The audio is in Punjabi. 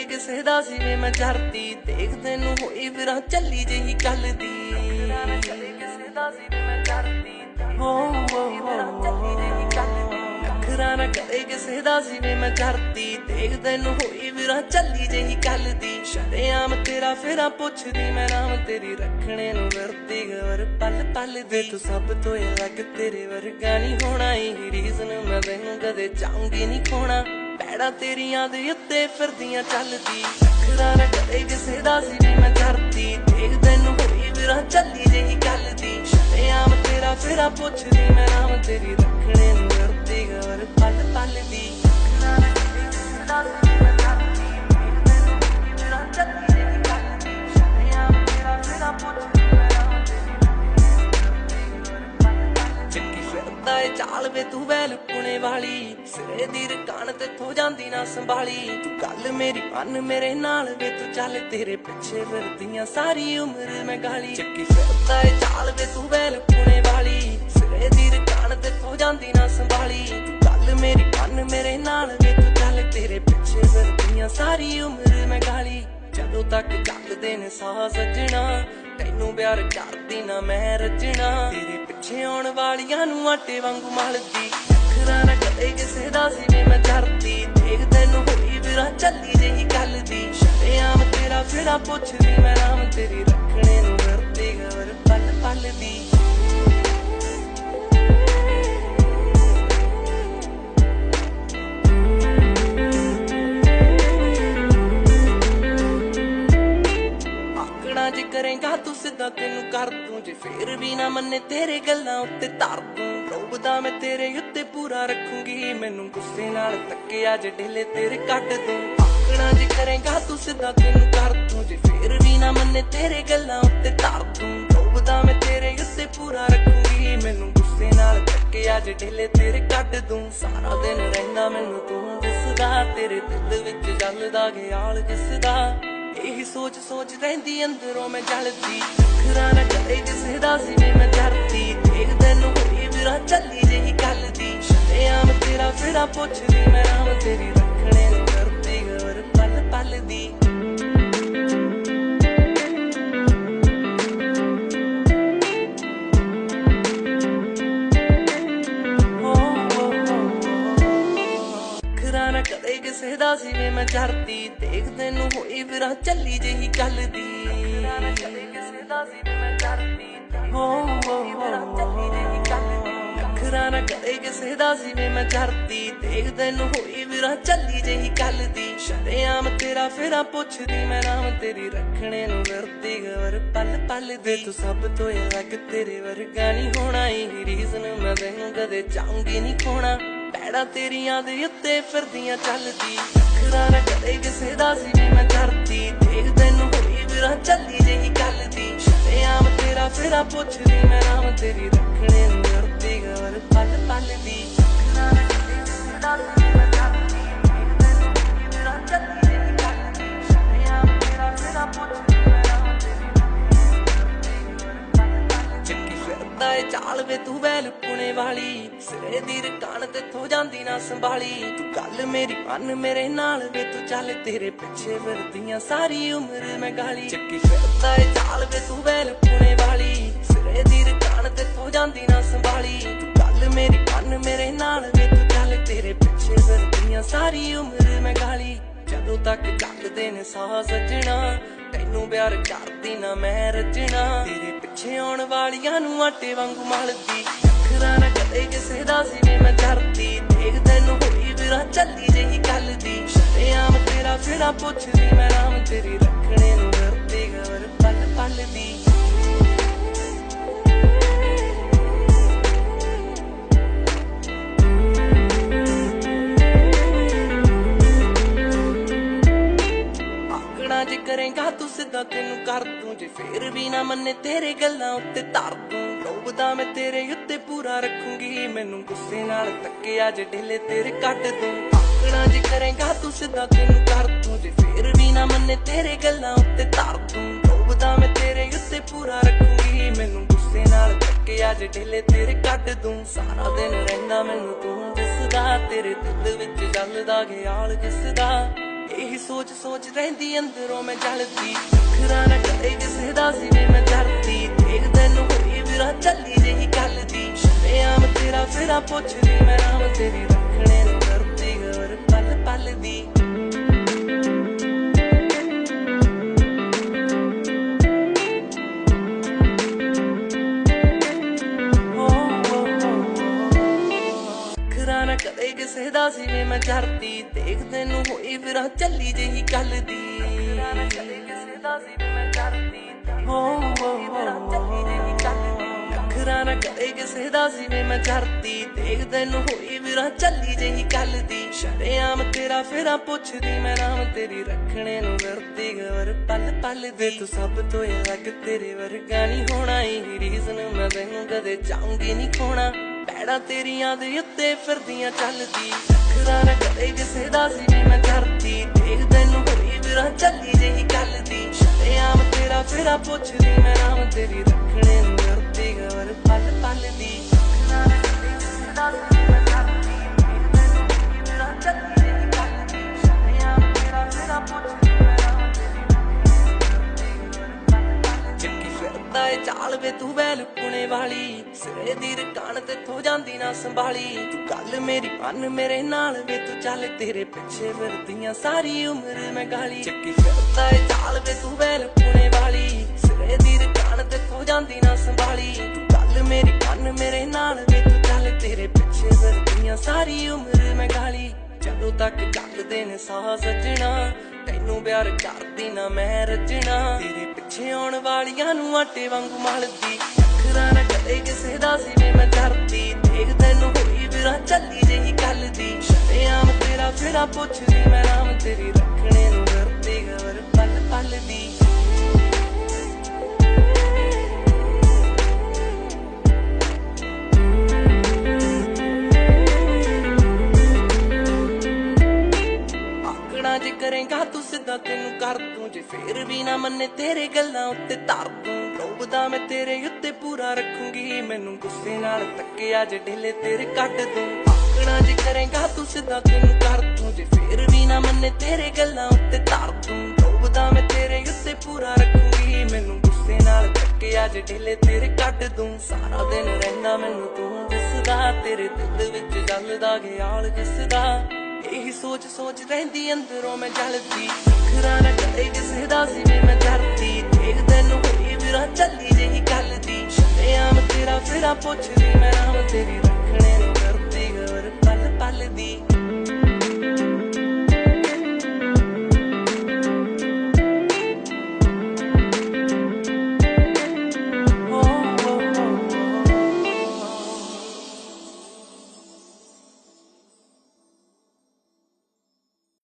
ਕਿਸੇ ਦਾ ਸੀ ਵੇ ਮੈਂ ਜਰਤੀ ਦੇਖ ਤੈਨੂੰ ਹੋਈ ਫਿਰਾਂ ਚੱਲੀ ਜਿਹੀ ਕੱਲ ਦੀ ਕਦੇ ਕਿਸੇ ਦਾ ਸੀ ਵੇ ਮੈਂ ਜਰਤੀ ਹੋਈ ਫਿਰਾਂ ਚੱਲੀ ਜਿਹੀ ਕੱਲ ਦੀ ਅੱਖਰਾਂ ਨਾ ਕਦੇ ਕਿਸੇ ਦਾ ਸੀ ਵੇ ਮੈਂ ਜਰਤੀ ਦੇਖ ਤੈਨੂੰ ਹੋਈ ਫਿਰਾਂ ਚੱਲੀ ਜਿਹੀ ਕੱਲ ਦੀ ਸ਼ਰੇਆਮ ਤੇਰਾ ਫੇਰਾ ਪੁੱਛਦੀ ਮੈਂ ਨਾਮ ਤੇਰੀ ਰੱਖਣੇ ਨੂੰ ਵਰਤੀ ਗਵਰ ਪਲ ਪਲ ਦੇ ਤੂੰ ਸਭ ਤੋਂ ਅਲੱਗ ਤੇਰੇ ਵਰਗਾ ਨਹੀਂ ਹੋਣਾ ਇਹ ਰੀਜ਼ਨ ਮੈਂ ਤੈਨੂੰ ਕਦੇ ਚਾਹੂੰਗੀ ਨਹੀਂ ਖੋਣਾ ਪੈੜਾਂ ਤੇਰੀਆਂ ਦੇ ਉੱਤੇ ਫਿਰਦੀਆਂ ਚੱਲਦੀ ਅੱਖਰਾਂ ਨਾ ਕਦੇ ਕਿਸੇ ਦਾ ਸੀ ਵੇ ਮੈਂ ਜਰਤੀ ਦੇਖ ਤੈਨੂੰ ਹੋਈ ਫਿਰਾਂ ਚੱਲੀ ਜਿਹੀ ਕੱਲ ਦੀ ਸ਼ਰੇਆਮ ਤੇਰਾ ਫੇਰਾ ਪੁੱਛਦੀ ਮੈਂ ਨਾਮ ਤੇਰੀ ਰੱਖਣੇ ਨੂੰ ਵਰਤੀ ਗਵਰ ਪਲ ਪਲ ਦੀ ਅੱਖਰਾਂ ਨਾ ਕਦੇ ਕਿਸੇ ਦਾ ਸੀ ਵੇ ਮੈਂ ਜਰਤੀ ਦੇਖ ਤੈਨੂੰ ਹੋਈ ਫਿਰਾਂ ਚੱਲੀ ਜਿਹੀ ਕੱਲ ਦੀ ਸ਼ਰੇਆਮ ਤੇਰਾ ਫੇਰਾ ਪੁੱਛਦੀ ਮੈਂ ਨਾਮ ਤੇਰੀ ਚੱਕੀ ਫਿਰਦਾ ਏ ਚਾਲ ਵੇ ਤੂੰ ਵੈਲ ਪੁਣੇ ਵਾਲੀ ਸਿਰੇ ਦੀ ਰਕਾਨ ਤੇਥੋਂ ਜਾਂਦੀ ਨਾ ਸੰਭਾਲੀ ਤੂੰ ਗੱਲ ਮੇਰੀ ਮੰਨ ਮੇਰੇ ਨਾਲ ਵੇ ਤੂੰ ਚੱਲ ਤੇਰੇ ਪਿੱਛੇ ਫਿਰਦੀਆਂ ਸਾਰੀ ਉਮਰ ਮੈਂ ਗਾਲੀ ਚੱਕੀ ਫਿਰਦਾ ਏ ਚਾਲ ਵੇ ਤੂੰ ਵੈਲ ਪੁਣੇ ਵਾਲੀ ਸਿਰੇ ਦੀ ਰਕਾਨ ਤੇਥੋਂ ਜਾਂਦੀ ਨਾ ਸੰਭਾਲੀ ਤੂੰ ਗੱਲ ਮੇਰੀ ਮੰਨ ਮੇਰੇ ਨਾਲ ਵੇ ਤੂੰ ਚੱਲ ਤੇਰੇ ਪਿੱਛੇ ਫਿਰਦੀਆਂ ਸਾਰੀ ਉਮਰ ਮੈਂ ਗਾਲੀ ਜਦੋਂ ਤੱਕ ਚੱਲਦੇ ਨੇ ਸਾਹ ਸੱਜਣਾ ਤੈਨੂੰ ਪਿਆਰ ਕਰਦੀ ਨਾ ਮੈਂ ਰਜਣਾ ਤੇਰੇ ਪਿੱਛੇ ਆਉਣ ਵਾਲੀਆਂ ਨੂੰ ਆਟੇ ਵਾਂਗੂ ਮਲਦੀ ਅੱਖਰਾਂ ਨਾ ਕਦੇ ਕਿਸੇ ਦਾ ਸੀ ਵੇ ਮੈਂ ਜਰਤੀ ਦੇਖ ਤੈਨੂੰ ਹੋਈ ਫਿਰਾਂ ਚੱਲੀ ਜਿਹੀ ਕੱਲ ਦੀ ਸ਼ਰੇਆਮ ਤੇਰਾ ਫੇਰਾ ਪੁੱਛਦੀ ਮੈਂ ਨਾਮ ਤੇਰੀ ਰੱਖਣੇ ਨੂੰ ਵਰਤੀ ਗਵਰ ਪਲ ਪਲ ਦੀ ਜੇ ਕਰੇਂਗਾ ਤੂੰ ਸਿੱਧਾ ਤੈਨੂੰ ਕਰ ਦੂੰ ਜੇ ਫੇਰ ਵੀ ਨਾ ਮੰਨੇ ਤੇਰੇ ਗੱਲਾਂ ਉੱਤੇ ਧਰ ਦੂੰ ਰੋਬਦਾ ਮੈਂ ਤੇਰੇ ਉੱਤੇ ਪੂਰਾ ਰੱਖੂੰਗੀ ਮੈਨੂੰ ਗੁੱਸੇ ਨਾਲ ਤੱਕਿਆ ਜੇ ਢਿੱਲੇ ਤੇਰੇ ਕੱਢ ਦੂੰ ਆਕਣਾ ਜੇ ਕਰੇਂਗਾ ਤੂੰ ਸਿੱਧਾ ਤੈਨੂੰ ਕਰ ਦੂੰ ਜੇ ਫੇਰ ਵੀ ਨਾ ਮੰਨੇ ਤੇਰੇ ਗੱਲਾਂ ਉੱਤੇ ਧਰ ਦੂੰ ਰੋਬਦਾ ਮੈਂ ਤੇਰੇ ਉੱਤੇ ਪੂਰਾ ਰੱਖੂੰਗੀ ਮੈਨੂੰ ਗੁੱਸੇ ਨਾਲ ਤੱਕਿਆ ਜੇ ਢਿੱਲੇ ਤੇਰੇ ਕੱਢ ਦੂੰ ਸਾਰਾ ਦਿਨ ਰਹਿੰਦਾ ਮੈਨੂੰ ਤੂੰ ਦਿਸਦਾ ਤੇਰੇ ਦਿਲ ਵਿੱਚ ਜਲਦਾ ਖਿਆਲ ਕਿਸਦਾ ਇਹੀ ਸੋਚ ਸੋਚ ਰਹਿੰਦੀ ਅੰਦਰੋਂ ਮੈਂ ਜਲਦੀ ਅੱਖਰਾਂ ਨਾ ਕਦੇ ਕਿਸੇ ਦਾ ਸੀ ਵੇ ਮੈਂ ਜਰਤੀ ਦੇਖ ਤੈਨੂੰ ਹੋਈ ਫਿਰਾਂ ਚੱਲੀ ਜਿਹੀ ਕੱਲ ਦੀ ਸ਼ਰੇਆਮ ਤੇਰਾ ਫੇਰਾ ਪੁੱਛਦੀ ਮੈਂ ਨਾਮ ਤੇਰੀ ਰੱਖਣੇ ਨੂੰ ਵਰਤੀ ਗਵਰ ਪਲ ਪਲ ਦੀ ਅੱਖਰਾਂ ਨਾ ਕਦੇ ਕਿਸੇ ਦਾ ਸੀ ਵੇ ਮੈਂ ਜਰਤੀ ਦੇਖ ਤੈਨੂੰ ਹੋਈ ਫਿਰਾਂ ਚੱਲੀ ਜਿਹੀ ਕੱਲ ਦੀ ਅੱਖਰਾਂ ਨਾ ਕਦੇ ਕਿਸੇ ਦਾ ਸੀ ਵੇ ਮੈਂ ਜਰਤੀ ਹੋਈ ਫਿਰਾਂ ਚੱਲੀ ਜਿਹੀ ਕੱਲ ਦੀ ਅੱਖਰਾਂ ਨਾ ਕਦੇ ਕਿਸੇ ਦਾ ਸੀ ਵੇ ਮੈਂ ਜਰਤੀ ਦੇਖ ਤੈਨੂੰ ਹੋਈ ਫਿਰਾਂ ਚੱਲੀ ਜਿਹੀ ਕੱਲ ਦੀ ਸ਼ਰੇਆਮ ਤੇਰਾ ਫੇਰਾ ਪੁੱਛਦੀ ਮੈਂ ਨਾਮ ਤੇਰੀ ਰੱਖਣੇ ਨੂੰ ਵਰਤੀ ਗਵਰ ਪਲ ਪਲ ਦੇ ਤੂੰ ਸਭ ਤੋਂ ਅਲੱਗ ਤੇਰੇ ਵਰਗਾ ਨਹੀਂ ਹੋਣਾ ਇਹ ਰੀਜ਼ਨ ਮੈਂ ਤੈਨੂੰ ਕਦੇ ਚਾਹੂੰਗੀ ਨਹੀਂ ਖੋਣਾ ਪੈੜਾਂ ਤੇਰੀਆਂ ਦੇ ਉੱਤੇ ਫਿਰਦੀਆਂ ਚੱਲਦੀ ਅੱਖਰਾਂ ਨਾ ਕਦੇ ਕਿਸੇ ਦਾ ਸੀ ਵੇ ਮੈਂ ਜਰਤੀ ਦੇਖ ਤੈਨੂੰ ਹੋਈ ਫਿਰਾਂ ਚੱਲੀ ਜਿਹੀ ਕੱਲ ਦੀ ਸ਼ਰੇਆਮ ਤੇਰਾ ਫੇਰਾ ਪੁੱਛਦੀ ਮੈਂ ਨਾਮ ਤੇਰੀ ਰੱਖਣੇ ਨੂੰ ਵਰਤੀ ਗਵਰ ਪਲ ਪਲ ਦੀ ਅੱਖਰਾਂ ਨਾ ਕਦੇ ਕਿਸੇ ਦਾ ਸੀ ਵੇ ਮੈਂ ਜਰਤੀ ਦੇਖ ਤੈਨੂੰ ਹੋਈ ਫਿਰਾਂ ਚੱਲੀ ਜਿਹੀ ਕੱਲ ਦੀ ਸ਼ਰੇਆਮ ਤੇਰਾ ਫੇਰਾ ਪੁੱਛਦੀ ਮੈਂ ਨਾਮ ਤੇਰੀ ਚੱਕੀ ਫਿਰਦਾ ਏ ਚਾਲ ਵੇ ਤੂੰ ਵੈਲ ਪੁਣੇ ਵਾਲੀ ਸਿਰੇ ਦੀ ਰਕਾਨ ਤੇਥੋਂ ਜਾਂਦੀ ਨਾ ਸੰਭਾਲੀ ਤੂੰ ਗੱਲ ਮੇਰੀ ਮੰਨ ਮੇਰੇ ਨਾਲ ਵੇ ਤੂੰ ਚੱਲ ਤੇਰੇ ਪਿੱਛੇ ਫਿਰਦੀਆਂ ਸਾਰੀ ਉਮਰ ਮੈਂ ਗਾਲੀ ਚੱਕੀ ਫਿਰਦਾ ਏ ਚਾਲ ਵੇ ਤੂੰ ਵੈਲ ਪੁਣੇ ਵਾਲੀ ਸਿਰੇ ਦੀ ਰਕਾਨ ਤੇਥੋਂ ਜਾਂਦੀ ਨਾ ਸੰਭਾਲੀ ਤੂੰ ਗੱਲ ਮੇਰੀ ਮੰਨ ਮੇਰੇ ਨਾਲ ਵੇ ਤੂੰ ਚੱਲ ਤੇਰੇ ਪਿੱਛੇ ਫਿਰਦੀਆਂ ਸਾਰੀ ਉਮਰ ਮੈਂ ਗਾਲੀ ਜਦੋਂ ਤੱਕ ਚੱਲਦੇ ਨੇ ਸਾਹ ਸੱਜਣਾ ਤੈਨੂੰ ਪਿਆਰ ਕਰਦੀ ਨਾ ਮੈਂ ਰਜਣਾ ਤੇਰੇ ਪਿੱਛੇ ਆਉਣ ਵਾਲੀਆਂ ਨੂੰ ਆਟੇ ਵਾਂਗੂ ਮਲਦੀ ਅੱਖਰਾਂ ਨਾ ਕਦੇ ਕਿਸੇ ਦਾ ਸੀ ਵੇ ਮੈਂ ਜਰਤੀ ਦੇਖ ਤੈਨੂੰ ਹੋਈ ਫਿਰਾਂ ਚੱਲੀ ਜਿਹੀ ਕੱਲ ਦੀ ਸ਼ਰੇਆਮ ਤੇਰਾ ਫੇਰਾ ਪੁੱਛਦੀ ਮੈਂ ਨਾਮ ਤੇਰੀ ਰੱਖਣੇ ਨੂੰ ਵਰਤੀ ਗਵਰ ਪਲ ਪਲ ਦੀ ਜੇ ਕਰੇਂਗਾ ਤੂੰ ਸਿੱਧਾ ਤੈਨੂੰ ਕਰ ਦੂੰ ਜੇ ਫੇਰ ਵੀ ਨਾ ਮੰਨੇ ਤੇਰੇ ਗੱਲਾਂ ਉੱਤੇ ਧਰ ਦੂੰ ਰੋਬਦਾ ਮੈਂ ਤੇਰੇ ਉੱਤੇ ਪੂਰਾ ਰੱਖੂੰਗੀ ਮੈਨੂੰ ਗੁੱਸੇ ਨਾਲ ਤੱਕਿਆ ਜੇ ਢਿੱਲੇ ਤੇਰੇ ਕੱਢ ਦੂੰ ਆਕਣਾ ਜੇ ਕਰੇਂਗਾ ਤੂੰ ਸਿੱਧਾ ਤੈਨੂੰ ਕਰ ਦੂੰ ਜੇ ਫੇਰ ਵੀ ਨਾ ਮੰਨੇ ਤੇਰੇ ਗੱਲਾਂ ਉੱਤੇ ਧਰ ਦੂੰ ਰੋਬਦਾ ਮੈਂ ਤੇਰੇ ਉੱਤੇ ਪੂਰਾ ਰੱਖੂੰਗੀ ਮੈਨੂੰ ਗੁੱਸੇ ਨਾਲ ਤੱਕਿਆ ਜੇ ਢਿੱਲੇ ਤੇਰੇ ਕੱਢ ਦੂੰ ਸਾਰਾ ਦਿਨ ਰਹਿੰਦਾ ਮੈਨੂੰ ਤੂੰ ਦਿਸਦਾ ਤੇਰੇ ਦਿਲ ਵਿੱਚ ਜਲਦਾ ਖਿਆਲ ਕਿਸਦਾ ਇਹੀ ਸੋਚ ਸੋਚ ਰਹਿੰਦੀ ਅੰਦਰੋਂ ਮੈਂ ਜਲਦੀ ਅੱਖਰਾਂ ਨਾ ਕਦੇ ਕਿਸੇ ਦਾ ਸੀ ਵੀ ਮੈਂ ਡਰਦੀ ਦੇਖਦੇ ਨੂੰ ਹੋਈ ਵੀਰਾ ਚੱਲੀ ਜਿਹੀ ਗੱਲ ਦੀ ਸ਼ਰੇਆਮ ਤੇਰਾ ਫੇਰਾ ਪੁੱਛਦੀ ਮੈਂ ਨਾਮ ਤੇਰੀ ਰੱਖਣੇ ਨੂੰ ਕਰਦੀ ਗੌਰ ਪਲ ਪਲ ਦੀ ਨਾ ਕਦੇ ਕਿਸੇ ਦਾ ਸੀ ਵੀ ਮੈਂ ਡਰਦੀ ਦੇਖਦੇ ਨੂੰ ਹੋਈ ਵੀਰਾ ਚੱਲੀ ਜਿਹੀ ਗੱਲ ਦੀ ਨਾ ਕਦੇ ਕਿਸੇ ਦਾ ਸੀ ਵੀ ਮੈਂ ਡਰਦੀ ਅੱਖਰਾਂ ਨਾ ਕਦੇ ਕਿਸੇ ਦਾ ਸੀ ਵੀ ਮੈਂ ਡਰਦੀ ਦੇਖਦੇ ਨੂੰ ਹੋਈ ਵੀਰਾ ਚੱਲੀ ਜਿਹੀ ਗੱਲ ਦੀ ਸ਼ਰੇਆਮ ਤੇਰਾ ਫੇਰਾ ਪੁੱਛਦੀ ਮੈਂ ਨਾਮ ਤੇਰੀ ਰੱਖਣੇ ਨੂੰ ਵਰਤੀ ਗੌਰ ਪਲ ਪਲ ਦੇ ਤੂੰ ਸਭ ਤੋਂ ਅਲੱਗ ਤੇਰੇ ਵਰਗਾ ਨਹੀਂ ਹੋਣਾ ਇਹ ਰੀਜ਼ਨ ਮੈਂ ਤੈਨੂੰ ਕਦੇ ਚਾਹੂੰਗੀ ਨਹੀਂ ਖੋਣਾ ਪੈੜਾਂ ਤੇਰੀਆਂ ਦੇ ਉੱਤੇ ਫਿਰਦੀਆਂ ਚੱਲਦੀ ਅੱਖਰਾਂ ਨਾ ਕਦੇ ਕਿਸੇ ਦਾ ਸੀ ਵੀ ਮੈਂ ਡਰਦੀ ਦੇਖਦੇ ਨੂੰ ਹੋਈ ਵੀਰਾ ਚੱਲੀ ਜਿਹੀ ਗੱਲ ਦੀ ਸ਼ਰੇਆਮ ਤੇਰਾ ਫੇਰਾ ਪੁੱਛਦੀ ਮੈਂ ਨਾਮ ਤੇਰੀ ਰੱਖਣੇ ਨੂੰ ਵਰਤੀ ਗੌਰ ਪਲ ਪਲ ਦੀ ਅੱਖਰਾਂ ਨਾ ਕਦੇ ਕਿਸੇ ਦਾ ਸੀ ਵੀ ਮੈਂ ਡਰਦੀ ਦੇਖਦੇ ਨੂੰ ਹੋਈ ਵੀਰਾ ਚੱਲੀ ਜਿਹੀ ਗੱਲ ਦੀ ਸ਼ਰੇਆਮ ਤੇਰਾ ਫੇਰਾ ਪੁੱਛਦੀ ਮੈਂ ਨਾਮ ਤੇਰੀ ਰੱਖਣੇ ਨੂੰ ਵਰਤੀ ਗੌਰ ਪਲ ਪਲ ਚੱਕੀ ਫਿਰਦਾ ਏ ਚਾਲ ਵੇ ਤੂੰ ਵੈਲ ਪੁਣੇ ਵਾਲੀ ਸਿਰੇ ਦੀ ਰਕਾਨ ਤੇਥੋਂ ਜਾਂਦੀ ਨਾ ਸੰਭਾਲੀ ਤੂੰ ਗੱਲ ਮੇਰੀ ਮੰਨ ਮੇਰੇ ਨਾਲ ਵੇ ਤੂੰ ਚੱਲ ਤੇਰੇ ਪਿੱਛੇ ਫਿਰਦੀਆਂ ਸਾਰੀ ਉਮਰ ਮੈਂ ਗਾਲੀ ਚੱਕੀ ਫਿਰਦਾ ਏ ਚਾਲ ਵੇ ਤੂੰ ਵੈਲ ਪੁਣੇ ਵਾਲੀ ਸਿਰੇ ਦੀ ਰਕਾਨ ਤੇਥੋਂ ਜਾਂਦੀ ਨਾ ਸੰਭਾਲੀ ਤੂੰ ਗੱਲ ਮੇਰੀ ਮੰਨ ਮੇਰੇ ਨਾਲ ਵੇ ਤੂੰ ਚੱਲ ਤੇਰੇ ਪਿੱਛੇ ਫਿਰਦੀਆਂ ਸਾਰੀ ਉਮਰ ਮੈਂ ਗਾਲੀ ਜਦੋਂ ਤੱਕ ਚੱਲਦੇ ਨੇ ਸਾਹ ਸੱਜਣਾ ਤੈਨੂੰ ਪਿਆਰ ਕਰਦੀ ਨਾ ਮੈਂ ਰਜਣਾ ਤੇਰੇ ਪਿੱਛੇ ਆਉਣ ਵਾਲੀਆਂ ਨੂੰ ਆਟੇ ਵਾਂਗੂ ਮਲਦੀ ਅੱਖਰਾਂ ਨਾ ਕਦੇ ਕਿਸੇ ਦਾ ਸੀ ਵੀ ਮੈਂ ਡਰਦੀ ਦੇਖਦੇ ਨੂੰ ਹੋਈ ਵੀਰਾ ਚੱਲੀ ਜਿਹੀ ਗੱਲ ਦੀ ਸ਼ਰੇਆਮ ਤੇਰਾ ਫੇਰਾ ਪੁੱਛਦੀ ਮੈਂ ਨਾਮ ਤੇਰੀ ਰੱਖਣੇ ਨੂੰ ਵਰਤੀ ਗੌਰ ਪਲ ਪਲ ਦੀ ਜੇ ਕਰੇਗਾ ਤੂੰ ਸਿੱਧਾ ਤੈਨੂੰ ਕਰ ਦੂੰ ਜੇ ਫੇਰ ਵੀ ਨਾ ਮੰਨੇ ਤੇਰੇ ਗੱਲਾਂ ਉੱਤੇ ਧਰ ਦੂੰ ਰੋਬਦਾ ਮੈਂ ਤੇਰੇ ਉੱਤੇ ਪੂਰਾ ਰੱਖੂੰਗੀ ਮੈਨੂੰ ਗੁੱਸੇ ਨਾਲ ਤੱਕਿਆ ਜੇ ਢਿੱਲੇ ਤੇਰੇ ਕੱਢ ਦੂੰ ਆਕਣਾ ਜੇ ਕਰੇਗਾ ਤੂੰ ਸਿੱਧਾ ਤੈਨੂੰ ਕਰ ਦੂੰ ਜੇ ਫੇਰ ਵੀ ਨਾ ਮੰਨੇ ਤੇਰੇ ਗੱਲਾਂ ਉੱਤੇ ਧਰ ਦੂੰ ਰੋਬਦਾ ਮੈਂ ਤੇਰੇ ਉੱਤੇ ਪੂਰਾ ਰੱਖੂੰਗੀ ਮੈਨੂੰ ਗੁੱਸੇ ਨਾਲ ਤੱਕਿਆ ਜੇ ਢਿੱਲੇ ਤੇਰੇ ਕੱਢ ਦੂੰ ਸਾਰਾ ਦਿਨ ਰਹਿਣਾ ਮੈਨੂੰ ਤੂੰ ਦਿਸਦਾ ਤੇਰੇ ਦਿਲ ਵਿੱਚ ਜਲਦਾ ਖਿਆਲ ਦਿਸਦਾ ਇਹੀ ਸੋਚ ਸੋਚ ਰਹਿੰਦੀ ਅੰਦਰੋਂ ਮੈਂ ਜਲਦੀ ਅੱਖਰਾਂ ਨਾ ਕਦੇ ਕਿਸੇ ਦਾ ਸੀ ਵੀ ਮੈਂ ਡਰਦੀ ਦੇਖਦੇ ਨੂੰ ਹੋਈ ਵੀਰਾ ਚੱਲੀ ਜਿਹੀ ਗੱਲ ਦੀ ਸ਼ਰੇਆਮ ਤੇਰਾ ਫੇਰਾ ਪੁੱਛਦੀ ਮੈਂ ਨਾਮ ਤੇਰੀ ਰੱਖਣੇ